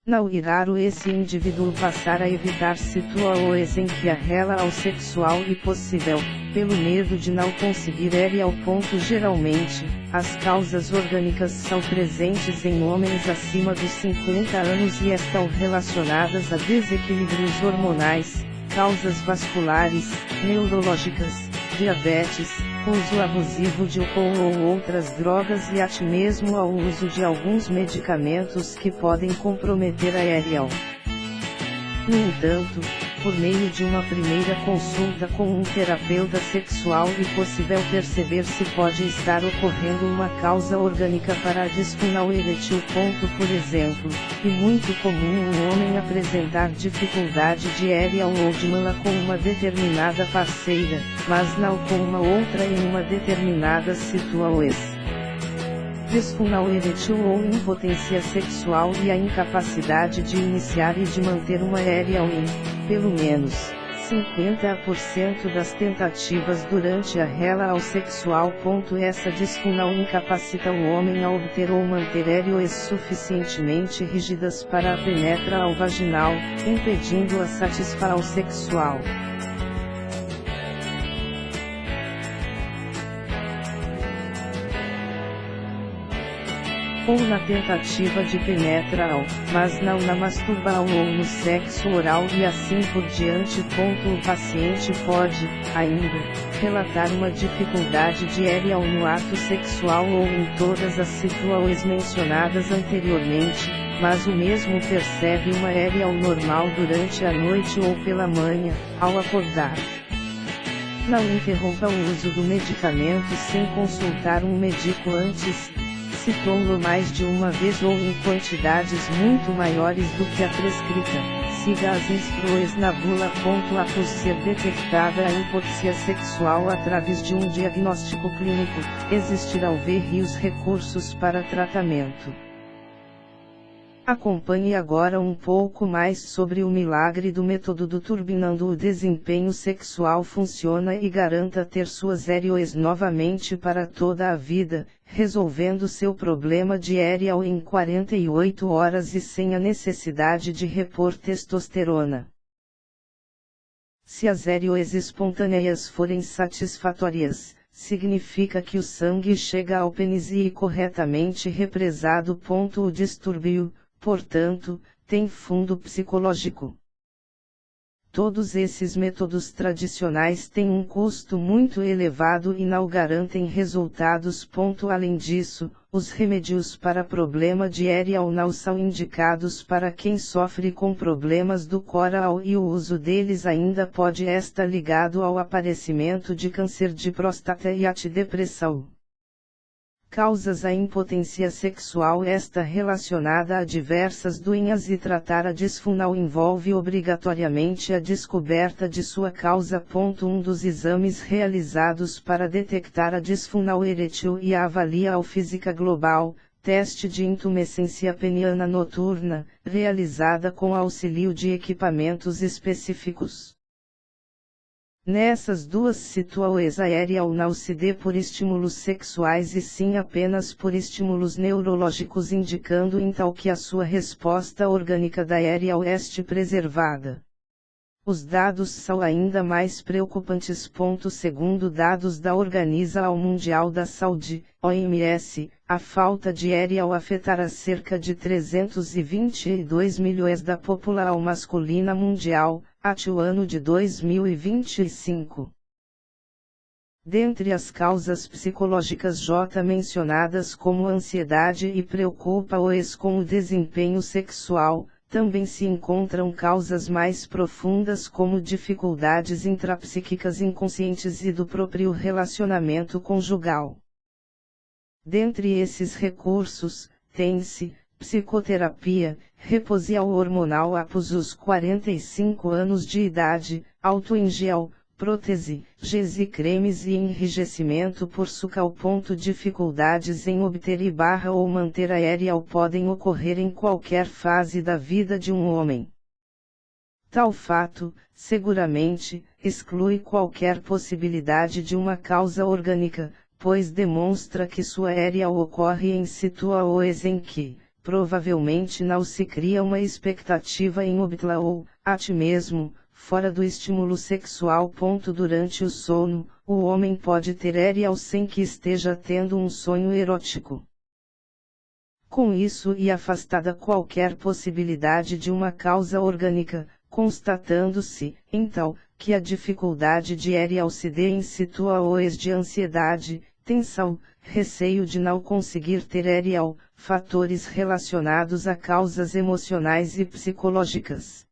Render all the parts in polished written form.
Não irá esse indivíduo passar a evitar situações em que a relação sexual é possível, pelo medo de não conseguir ir ao ponto. Geralmente, as causas orgânicas são presentes em homens acima dos 50 anos e estão relacionadas a desequilíbrios hormonais, causas vasculares, neurológicas, diabetes, uso abusivo de álcool ou outras drogas e até mesmo ao uso de alguns medicamentos que podem comprometer a ereção. No entanto, por meio de uma primeira consulta com um terapeuta sexual é possível perceber se pode estar ocorrendo uma causa orgânica para a disfunção erétil. Por exemplo, é muito comum um homem apresentar dificuldade de ereção ou de mala com uma determinada parceira, mas não com uma outra em uma determinada situação. Disfunção erétil ou impotência sexual e a incapacidade de iniciar e de manter uma ereção em, pelo menos, 50% das tentativas durante a relação sexual. Essa disfunção incapacita o homem a obter ou manter ereções suficientemente rígidas para a penetração vaginal, impedindo a satisfação sexual. Ou na tentativa de penetração, mas não na masturbação ou no sexo oral e assim por diante. O paciente pode, ainda, relatar uma dificuldade de ereção no ato sexual ou em todas as situações mencionadas anteriormente, mas o mesmo percebe uma ereção normal durante a noite ou pela manhã, ao acordar. Não interrompa o uso do medicamento sem consultar um médico antes. Se toma mais de uma vez ou em quantidades muito maiores do que a prescrita, siga as instruções na bula. Após ser detectada a impotência sexual através de um diagnóstico clínico, existirão vários recursos para tratamento. Acompanhe agora um pouco mais sobre o milagre do método do turbinando o desempenho sexual funciona e garanta ter suas ereções novamente para toda a vida, resolvendo seu problema de ereção em 48 horas e sem a necessidade de repor testosterona. Se as ereções espontâneas forem satisfatórias, significa que o sangue chega ao pênis e corretamente represado. O distúrbio, portanto, tem fundo psicológico. Todos esses métodos tradicionais têm um custo muito elevado e não garantem resultados. Além disso, os remédios para problema de ereção não são indicados para quem sofre com problemas do coração e o uso deles ainda pode estar ligado ao aparecimento de câncer de próstata e até depressão. Causas a impotência sexual está relacionada a diversas doenças e tratar a disfunção envolve obrigatoriamente a descoberta de sua causa. Um dos exames realizados para detectar a disfunção erétil e a avaliação física global, teste de intumescência peniana noturna, realizada com auxílio de equipamentos específicos. Nessas duas situações a ereção não se dê por estímulos sexuais e sim apenas por estímulos neurológicos, indicando então que a sua resposta orgânica da ereção este preservada. Os dados são ainda mais preocupantes. Segundo dados da Organização Mundial da Saúde, OMS, a falta de ereção afetará cerca de 322 milhões da população masculina mundial, até o ano de 2025. Dentre as causas psicológicas já mencionadas como ansiedade e preocupa-os com o desempenho sexual, também se encontram causas mais profundas como dificuldades intrapsíquicas inconscientes e do próprio relacionamento conjugal. Dentre esses recursos, tem-se psicoterapia, reposição hormonal após os 45 anos de idade, álcool em gel, prótese, gés e cremes e enrijecimento por sucal. Dificuldades em obter ou manter a ereção podem ocorrer em qualquer fase da vida de um homem. Tal fato, seguramente, exclui qualquer possibilidade de uma causa orgânica, pois demonstra que sua ereção ocorre em situações em que, provavelmente não se cria uma expectativa em obtê-la ou, a ti mesmo, fora do estímulo sexual. Durante o sono, o homem pode ter ereal sem que esteja tendo um sonho erótico. Com isso e afastada qualquer possibilidade de uma causa orgânica, constatando-se, então, que a dificuldade de ereal se dê em situações de ansiedade, tensão, receio de não conseguir ter ereal, fatores relacionados a causas emocionais e psicológicas.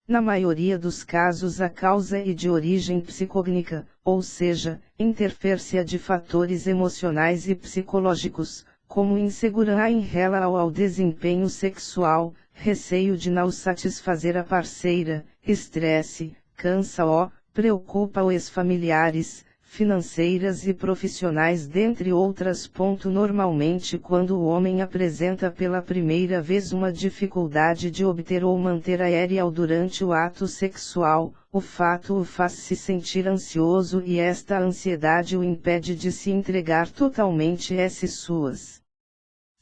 Na maioria dos casos a causa é de origem psicognica, ou seja, interferência de fatores emocionais e psicológicos, como insegurança em relação ao desempenho sexual, receio de não satisfazer a parceira, estresse, cansa-o, preocupa os familiares, financeiras e profissionais, dentre outras. Normalmente, quando o homem apresenta pela primeira vez uma dificuldade de obter ou manter a ereal durante o ato sexual, o fato o faz se sentir ansioso e esta ansiedade o impede de se entregar totalmente às suas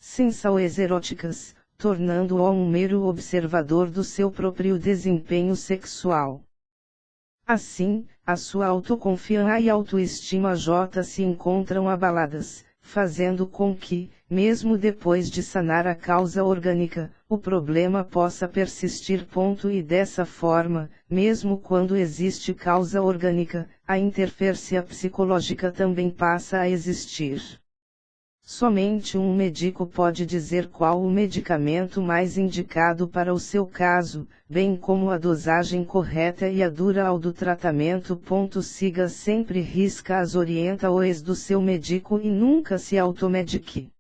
sensações eróticas, tornando-o um mero observador do seu próprio desempenho sexual. Assim, a sua autoconfiança e autoestima se encontram abaladas, fazendo com que, mesmo depois de sanar a causa orgânica, o problema possa persistir. E dessa forma, mesmo quando existe causa orgânica, a interferência psicológica também passa a existir. Somente um médico pode dizer qual o medicamento mais indicado para o seu caso, bem como a dosagem correta e a duração do tratamento. Siga sempre risca as orientações do seu médico e nunca se automedique.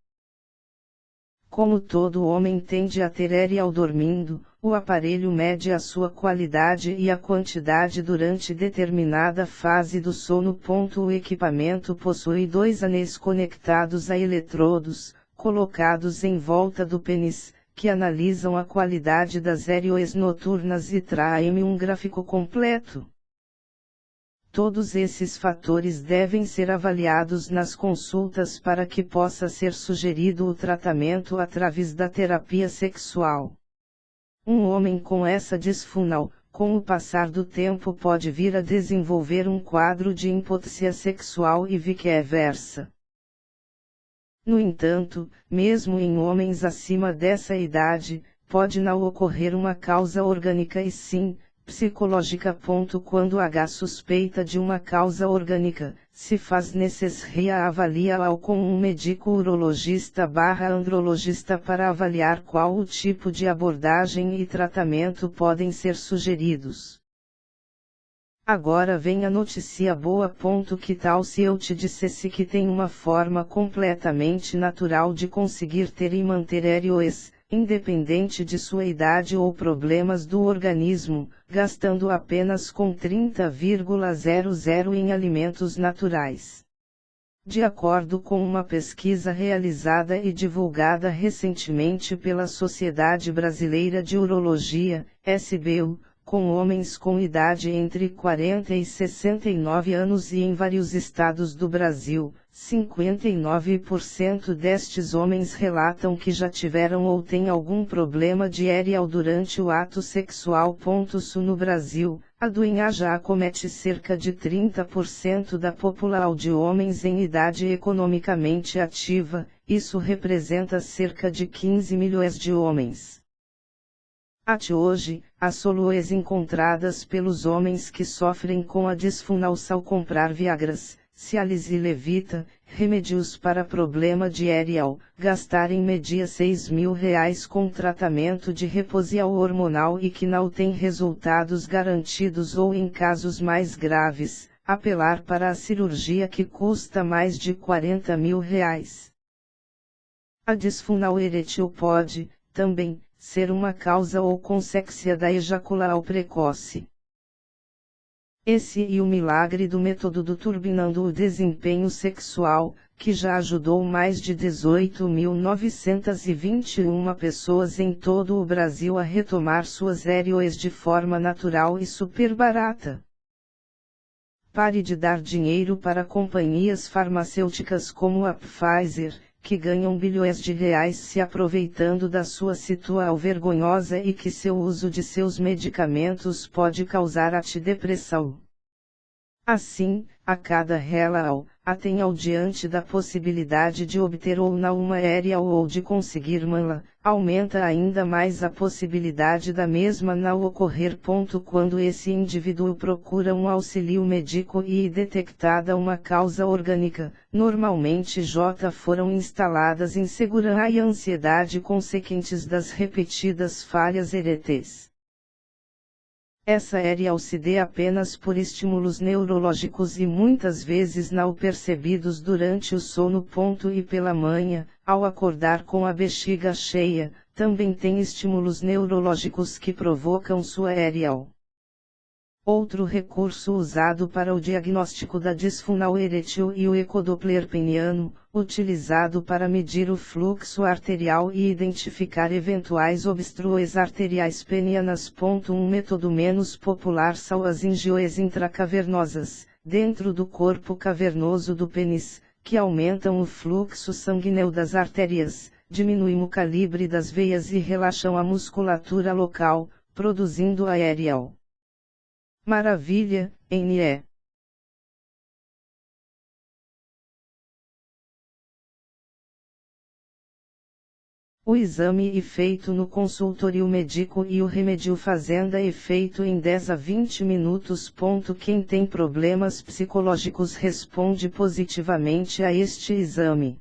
Como todo homem tende a ter ereal dormindo, o aparelho mede a sua qualidade e a quantidade durante determinada fase do sono. O equipamento possui 2 anéis conectados a eletrodos, colocados em volta do pênis, que analisam a qualidade das ereais noturnas e traem um gráfico completo. Todos esses fatores devem ser avaliados nas consultas para que possa ser sugerido o tratamento através da terapia sexual. Um homem com essa disfunção, com o passar do tempo pode vir a desenvolver um quadro de impotência sexual e vice-versa. No entanto, mesmo em homens acima dessa idade, pode não ocorrer uma causa orgânica e sim, psicológica. Quando há suspeita de uma causa orgânica, se faz necessária avaliá-la com um médico urologista/andrologista para avaliar qual o tipo de abordagem e tratamento podem ser sugeridos. Agora vem a notícia boa. Que tal se eu te dissesse que tem uma forma completamente natural de conseguir ter e manter ereais, independente de sua idade ou problemas do organismo, gastando apenas com 30,00 em alimentos naturais. De acordo com uma pesquisa realizada e divulgada recentemente pela Sociedade Brasileira de Urologia, SBU, com homens com idade entre 40 e 69 anos e em vários estados do Brasil, 59% destes homens relatam que já tiveram ou têm algum problema de ereal durante o ato sexual. No Brasil, a doença já acomete cerca de 30% da população de homens em idade economicamente ativa, isso representa cerca de 15 milhões de homens. Até hoje, as soluções encontradas pelos homens que sofrem com a disfunção ao comprar Viagras, Cialis e Levita, remédios para problema de ereal, gastar em média R$6.000 com tratamento de reposição hormonal e que não tem resultados garantidos ou em casos mais graves, apelar para a cirurgia que custa mais de R$40.000. A disfunção erétil pode, também, ser uma causa ou consequência da ejaculação precoce. Esse e o milagre do método do turbinando o desempenho sexual, que já ajudou mais de 18.921 pessoas em todo o Brasil a retomar suas ereais de forma natural e super barata. Pare de dar dinheiro para companhias farmacêuticas como a Pfizer, que ganham bilhões de reais se aproveitando da sua situação vergonhosa e que seu uso de seus medicamentos pode causar a ti depressão. Assim, a cada real, atenham diante da possibilidade de obter ou não uma aérea ou de conseguir uma, aumenta ainda mais a possibilidade da mesma não ocorrer. Quando esse indivíduo procura um auxílio médico e detectada uma causa orgânica, normalmente foram instaladas insegurança e ansiedade consequentes das repetidas falhas eréteis. Essa aérea se dê apenas por estímulos neurológicos e muitas vezes não percebidos durante o sono. E pela manhã, ao acordar com a bexiga cheia, também tem estímulos neurológicos que provocam sua aérea. Outro recurso usado para o diagnóstico da disfunção erétil e o ecodoppler peniano, utilizado para medir o fluxo arterial e identificar eventuais obstruções arteriais penianas. Um método menos popular são as angioes intracavernosas, dentro do corpo cavernoso do pênis, que aumentam o fluxo sanguíneo das artérias, diminuem o calibre das veias e relaxam a musculatura local, produzindo aérea. Maravilha, NE. O exame é feito no consultório médico e o remédio fazenda é feito em 10 a 20 minutos. Quem tem problemas psicológicos responde positivamente a este exame.